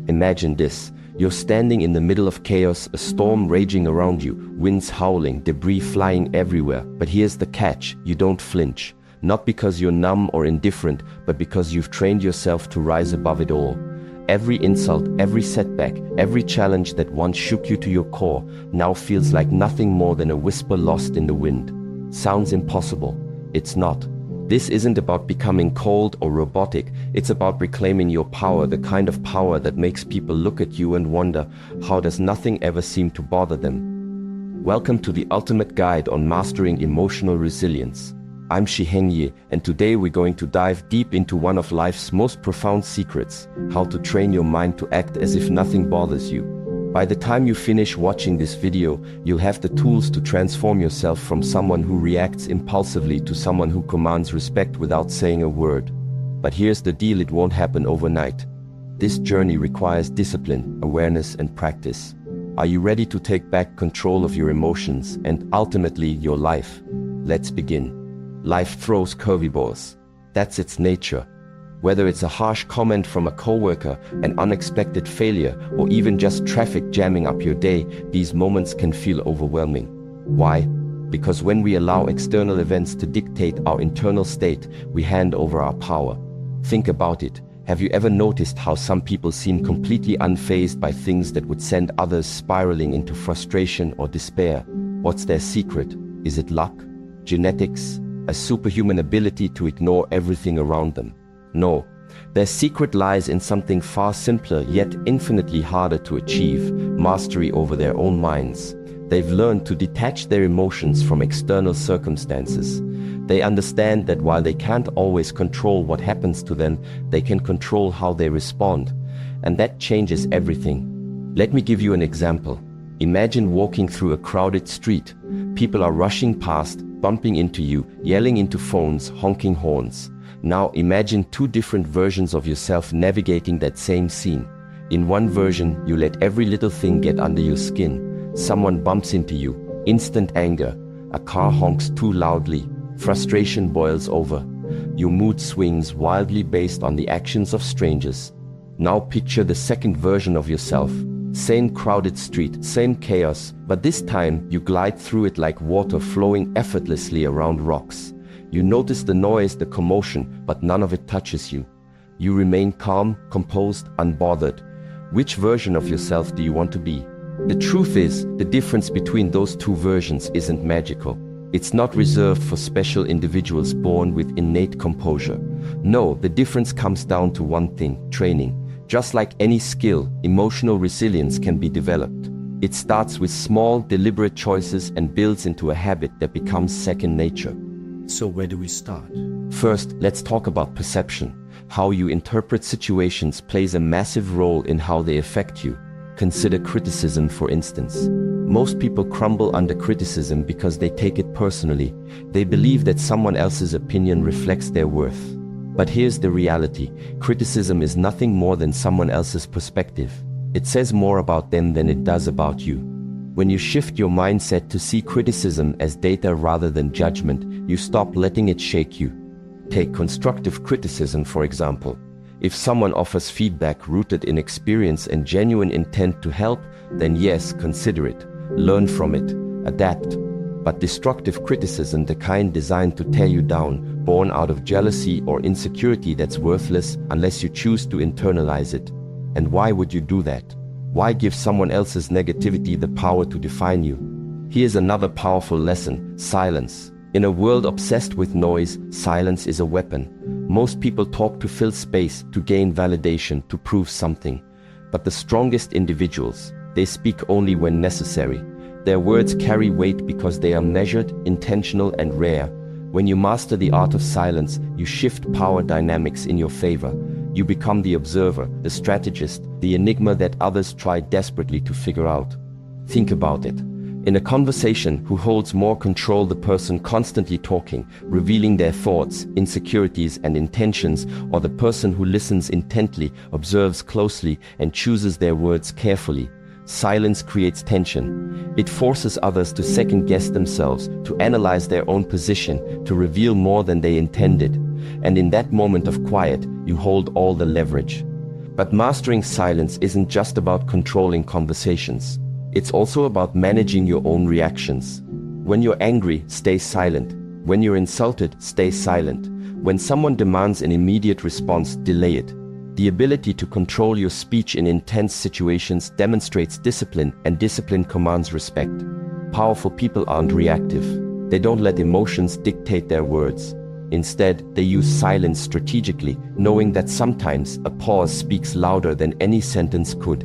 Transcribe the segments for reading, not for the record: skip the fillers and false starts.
Imagine this. You're standing in the middle of chaos, a storm raging around you, winds howling, debris flying everywhere. But here's the catch, you don't flinch. Not because you're numb or indifferent, but because you've trained yourself to rise above it all. Every insult, every setback, every challenge that once shook you to your core now feels like nothing more than a whisper lost in the wind. Sounds impossible. It's not. This isn't about becoming cold or robotic, it's about reclaiming your power, the kind of power that makes people look at you and wonder, how does nothing ever seem to bother them? Welcome to the ultimate guide on mastering emotional resilience. I'm Shi Heng Yi, and today we're going to dive deep into one of life's most profound secrets, how to train your mind to act as if nothing bothers you. By the time you finish watching this video, you'll have the tools to transform yourself from someone who reacts impulsively to someone who commands respect without saying a word. But here's the deal, it won't happen overnight. This journey requires discipline, awareness, and practice. Are you ready to take back control of your emotions and ultimately your life? Let's begin. Life throws curveballs. That's its nature. Whether it's a harsh comment from a coworker, an unexpected failure, or even just traffic jamming up your day, these moments can feel overwhelming. Why? Because when we allow external events to dictate our internal state, we hand over our power. Think about it. Have you ever noticed how some people seem completely unfazed by things that would send others spiraling into frustration or despair? What's their secret? Is it luck? Genetics? A superhuman ability to ignore everything around them? No, their secret lies in something far simpler yet infinitely harder to achieve: mastery over their own minds. They've learned to detach their emotions from external circumstances. They understand that while they can't always control what happens to them, they can control how they respond. And that changes everything. Let me give you an example. Imagine walking through a crowded street. People are rushing past, bumping into you, yelling into phones, honking horns. Now imagine two different versions of yourself navigating that same scene. In one version, you let every little thing get under your skin. Someone bumps into you, instant anger. A car honks too loudly. Frustration boils over. Your mood swings wildly based on the actions of strangers. Now picture the second version of yourself. Same crowded street, same chaos, but this time you glide through it like water flowing effortlessly around rocks. You notice the noise, the commotion, but none of it touches you. You remain calm, composed, unbothered. Which version of yourself do you want to be? The truth is, the difference between those two versions isn't magical. It's not reserved for special individuals born with innate composure. No, the difference comes down to one thing: training. Just like any skill, emotional resilience can be developed. It starts with small, deliberate choices and builds into a habit that becomes second nature. So where do we start? First, let's talk about perception. How you interpret situations plays a massive role in how they affect you. Consider criticism, for instance. Most people crumble under criticism because they take it personally. They believe that someone else's opinion reflects their worth. But here's the reality. Criticism is nothing more than someone else's perspective. It says more about them than it does about you. When you shift your mindset to see criticism as data rather than judgment, you stop letting it shake you. Take constructive criticism, for example. If someone offers feedback rooted in experience and genuine intent to help, then yes, consider it. Learn from it. Adapt. But destructive criticism, the kind designed to tear you down, born out of jealousy or insecurity, that's worthless unless you choose to internalize it. And why would you do that? Why give someone else's negativity the power to define you? Here's another powerful lesson: silence. In a world obsessed with noise, silence is a weapon. Most people talk to fill space, to gain validation, to prove something. But the strongest individuals, they speak only when necessary. Their words carry weight because they are measured, intentional, and rare. When you master the art of silence, you shift power dynamics in your favor. You become the observer, the strategist, the enigma that others try desperately to figure out. Think about it. In a conversation, who holds more control, the person constantly talking, revealing their thoughts, insecurities, and intentions, or the person who listens intently, observes closely, and chooses their words carefully? Silence creates tension. It forces others to second-guess themselves, to analyze their own position, to reveal more than they intended. And in that moment of quiet, you hold all the leverage. But mastering silence isn't just about controlling conversations. It's also about managing your own reactions. When you're angry, stay silent. When you're insulted, stay silent. When someone demands an immediate response, delay it. The ability to control your speech in intense situations demonstrates discipline, and discipline commands respect. Powerful people aren't reactive. They don't let emotions dictate their words. Instead, they use silence strategically, knowing that sometimes a pause speaks louder than any sentence could.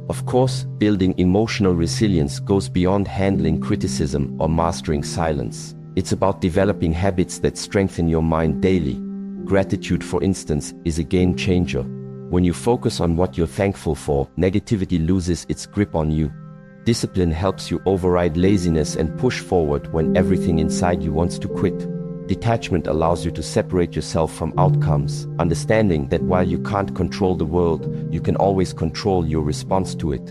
Of course, building emotional resilience goes beyond handling criticism or mastering silence. It's about developing habits that strengthen your mind daily. Gratitude, for instance, is a game changer. When you focus on what you're thankful for, negativity loses its grip on you. Discipline helps you override laziness and push forward when everything inside you wants to quit. Detachment allows you to separate yourself from outcomes, understanding that while you can't control the world, you can always control your response to it.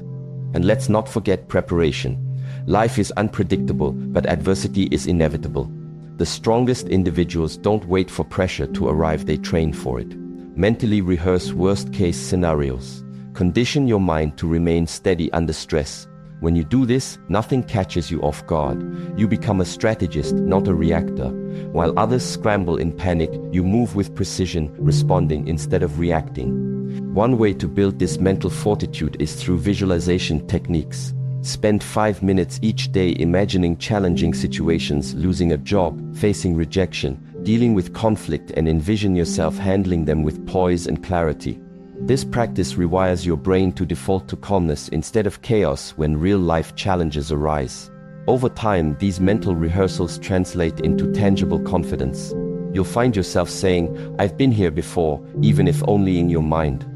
And let's not forget preparation. Life is unpredictable, but adversity is inevitable. The strongest individuals don't wait for pressure to arrive, they train for it. Mentally rehearse worst-case scenarios. Condition your mind to remain steady under stress. When you do this, nothing catches you off guard. You become a strategist, not a reactor. While others scramble in panic, you move with precision, responding instead of reacting. One way to build this mental fortitude is through visualization techniques. Spend 5 minutes each day imagining challenging situations, losing a job, facing rejection, dealing with conflict, and envision yourself handling them with poise and clarity. This practice rewires your brain to default to calmness instead of chaos when real-life challenges arise. Over time, these mental rehearsals translate into tangible confidence. You'll find yourself saying, "I've been here before," even if only in your mind.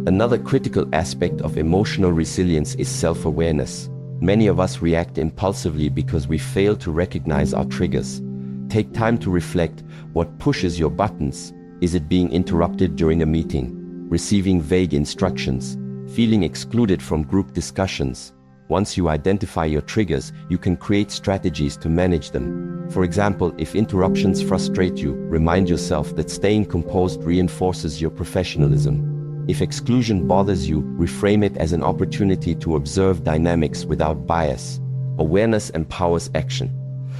Another critical aspect of emotional resilience is self-awareness. Many of us react impulsively because we fail to recognize our triggers. Take time to reflect. What pushes your buttons? Is it being interrupted during a meeting? Receiving vague instructions? Feeling excluded from group discussions? Once you identify your triggers, you can create strategies to manage them. For example, if interruptions frustrate you, remind yourself that staying composed reinforces your professionalism. If exclusion bothers you, reframe it as an opportunity to observe dynamics without bias. Awareness empowers action.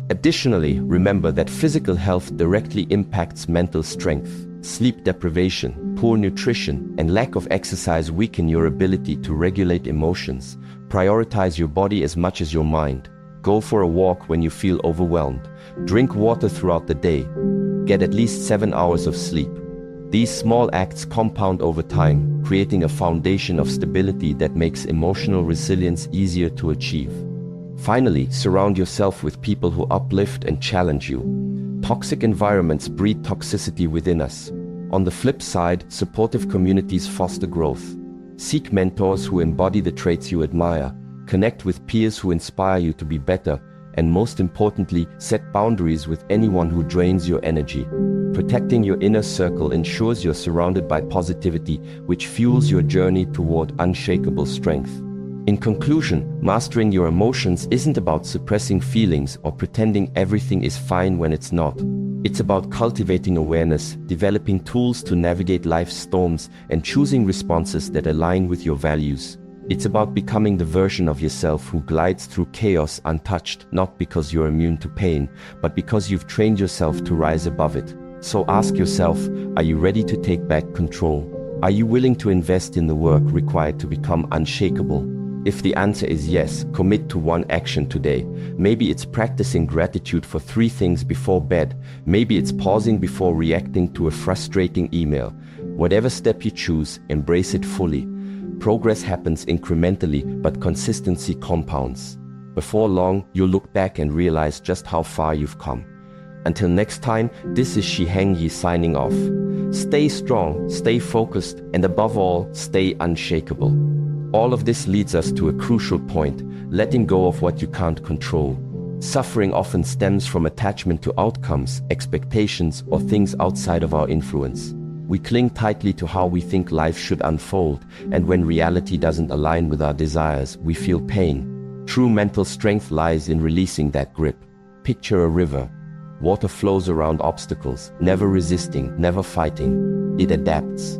Additionally, remember that physical health directly impacts mental strength. Sleep deprivation, poor nutrition, and lack of exercise weaken your ability to regulate emotions. Prioritize your body as much as your mind. Go for a walk when you feel overwhelmed. Drink water throughout the day. Get at least 7 hours of sleep. These small acts compound over time, creating a foundation of stability that makes emotional resilience easier to achieve. Finally, surround yourself with people who uplift and challenge you. Toxic environments breed toxicity within us. On the flip side, supportive communities foster growth. Seek mentors who embody the traits you admire. Connect with peers who inspire you to be better. And most importantly, set boundaries with anyone who drains your energy. Protecting your inner circle ensures you're surrounded by positivity, which fuels your journey toward unshakable strength. In conclusion, mastering your emotions isn't about suppressing feelings or pretending everything is fine when it's not. It's about cultivating awareness, developing tools to navigate life's storms, and choosing responses that align with your values. It's about becoming the version of yourself who glides through chaos untouched, not because you're immune to pain, but because you've trained yourself to rise above it. So ask yourself, are you ready to take back control? Are you willing to invest in the work required to become unshakable? If the answer is yes, commit to one action today. Maybe it's practicing gratitude for 3 things before bed. Maybe it's pausing before reacting to a frustrating email. Whatever step you choose, embrace it fully. Progress happens incrementally, but consistency compounds. Before long, you'll look back and realize just how far you've come. Until next time, this is Shi Heng Yi signing off. Stay strong, stay focused, and above all, stay unshakable. All of this leads us to a crucial point, letting go of what you can't control. Suffering often stems from attachment to outcomes, expectations, or things outside of our influence. We cling tightly to how we think life should unfold, and when reality doesn't align with our desires, we feel pain. True mental strength lies in releasing that grip. Picture a river. Water flows around obstacles, never resisting, never fighting. It adapts.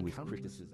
dealing with counters criticism.